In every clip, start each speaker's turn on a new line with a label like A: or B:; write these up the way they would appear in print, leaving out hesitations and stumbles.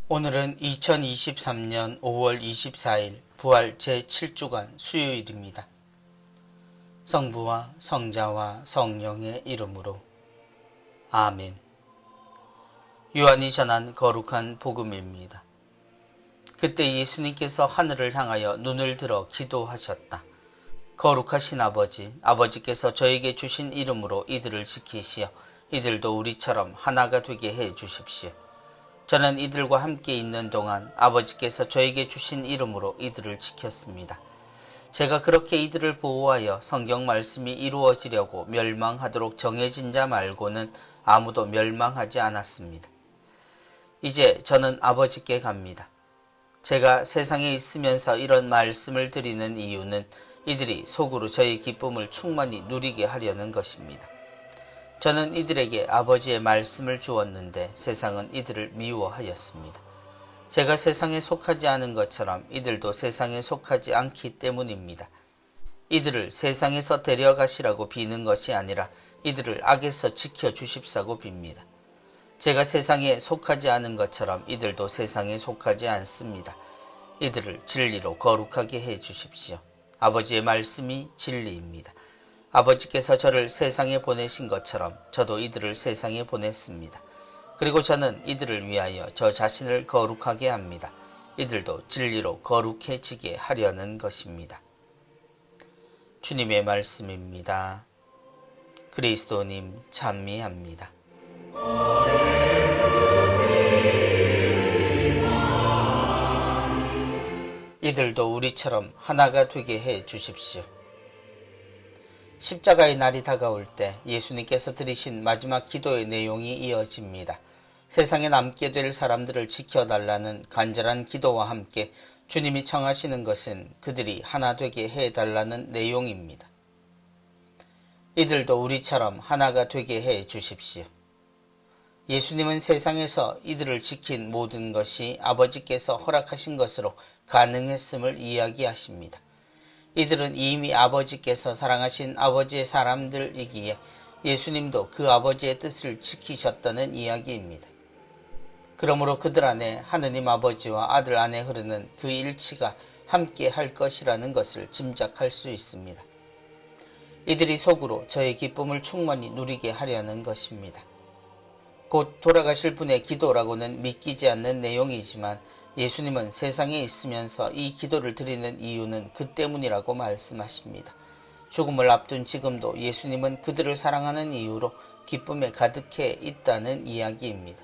A: 오늘은 2023년 5월 24일 부활 제7주간 수요일입니다. 성부와 성자와 성령의 이름으로 아멘. 요한이 전한 거룩한 복음입니다. 그때 예수님께서 하늘을 향하여 눈을 들어 기도하셨다. 거룩하신 아버지, 아버지께서 저에게 주신 이름으로 이들을 지키시어 이들도 우리처럼 하나가 되게 해 주십시오. 저는 이들과 함께 있는 동안 아버지께서 저에게 주신 이름으로 이들을 지켰습니다. 제가 그렇게 이들을 보호하여 성경 말씀이 이루어지려고 멸망하도록 정해진 자 말고는 아무도 멸망하지 않았습니다. 이제 저는 아버지께 갑니다. 제가 세상에 있으면서 이런 말씀을 드리는 이유는 이들이 속으로 저의 기쁨을 충만히 누리게 하려는 것입니다. 저는 이들에게 아버지의 말씀을 주었는데 세상은 이들을 미워하였습니다. 제가 세상에 속하지 않은 것처럼 이들도 세상에 속하지 않기 때문입니다. 이들을 세상에서 데려가시라고 비는 것이 아니라 이들을 악에서 지켜주십사고 빕니다. 제가 세상에 속하지 않은 것처럼 이들도 세상에 속하지 않습니다. 이들을 진리로 거룩하게 해 주십시오. 아버지의 말씀이 진리입니다. 아버지께서 저를 세상에 보내신 것처럼 저도 이들을 세상에 보냈습니다. 그리고 저는 이들을 위하여 저 자신을 거룩하게 합니다. 이들도 진리로 거룩해지게 하려는 것입니다. 주님의 말씀입니다. 그리스도님 찬미합니다. 이들도 우리처럼 하나가 되게 해 주십시오. 십자가의 날이 다가올 때 예수님께서 드리신 마지막 기도의 내용이 이어집니다. 세상에 남게 될 사람들을 지켜달라는 간절한 기도와 함께 주님이 청하시는 것은 그들이 하나 되게 해달라는 내용입니다. 이들도 우리처럼 하나가 되게 해 주십시오. 예수님은 세상에서 이들을 지킨 모든 것이 아버지께서 허락하신 것으로 가능했음을 이야기하십니다. 이들은 이미 아버지께서 사랑하신 아버지의 사람들이기에 예수님도 그 아버지의 뜻을 지키셨다는 이야기입니다. 그러므로 그들 안에 하느님 아버지와 아들 안에 흐르는 그 일치가 함께 할 것이라는 것을 짐작할 수 있습니다. 이들이 속으로 저의 기쁨을 충만히 누리게 하려는 것입니다. 곧 돌아가실 분의 기도라고는 믿기지 않는 내용이지만 예수님은 세상에 있으면서 이 기도를 드리는 이유는 그 때문이라고 말씀하십니다. 죽음을 앞둔 지금도 예수님은 그들을 사랑하는 이유로 기쁨에 가득해 있다는 이야기입니다.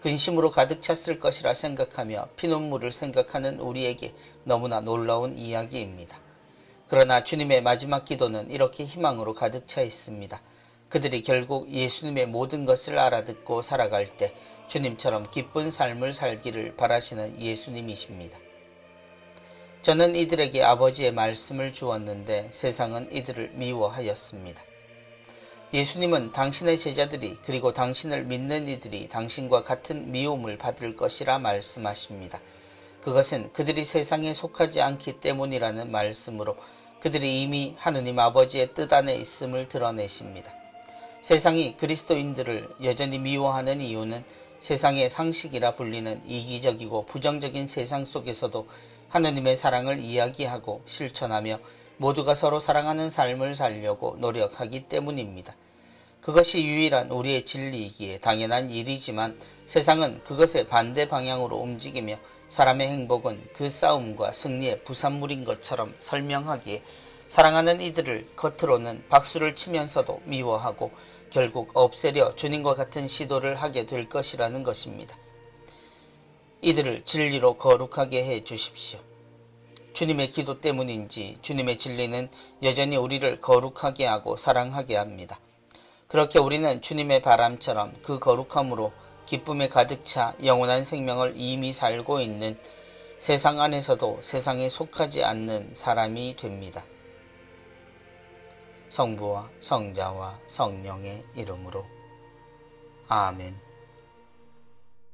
A: 근심으로 가득 찼을 것이라 생각하며 피눈물을 생각하는 우리에게 너무나 놀라운 이야기입니다. 그러나 주님의 마지막 기도는 이렇게 희망으로 가득 차 있습니다. 그들이 결국 예수님의 모든 것을 알아듣고 살아갈 때 주님처럼 기쁜 삶을 살기를 바라시는 예수님이십니다. 저는 이들에게 아버지의 말씀을 주었는데 세상은 이들을 미워하였습니다. 예수님은 당신의 제자들이 그리고 당신을 믿는 이들이 당신과 같은 미움을 받을 것이라 말씀하십니다. 그것은 그들이 세상에 속하지 않기 때문이라는 말씀으로 그들이 이미 하느님 아버지의 뜻 안에 있음을 드러내십니다. 세상이 그리스도인들을 여전히 미워하는 이유는 세상의 상식이라 불리는 이기적이고 부정적인 세상 속에서도 하느님의 사랑을 이야기하고 실천하며 모두가 서로 사랑하는 삶을 살려고 노력하기 때문입니다. 그것이 유일한 우리의 진리이기에 당연한 일이지만 세상은 그것의 반대 방향으로 움직이며 사람의 행복은 그 싸움과 승리의 부산물인 것처럼 설명하기에 사랑하는 이들을 겉으로는 박수를 치면서도 미워하고 결국 없애려 주님과 같은 시도를 하게 될 것이라는 것입니다. 이들을 진리로 거룩하게 해 주십시오. 주님의 기도 때문인지 주님의 진리는 여전히 우리를 거룩하게 하고 사랑하게 합니다. 그렇게 우리는 주님의 바람처럼 그 거룩함으로 기쁨에 가득 차 영원한 생명을 이미 살고 있는 세상 안에서도 세상에 속하지 않는 사람이 됩니다. 성부와 성자와 성령의 이름으로 아멘.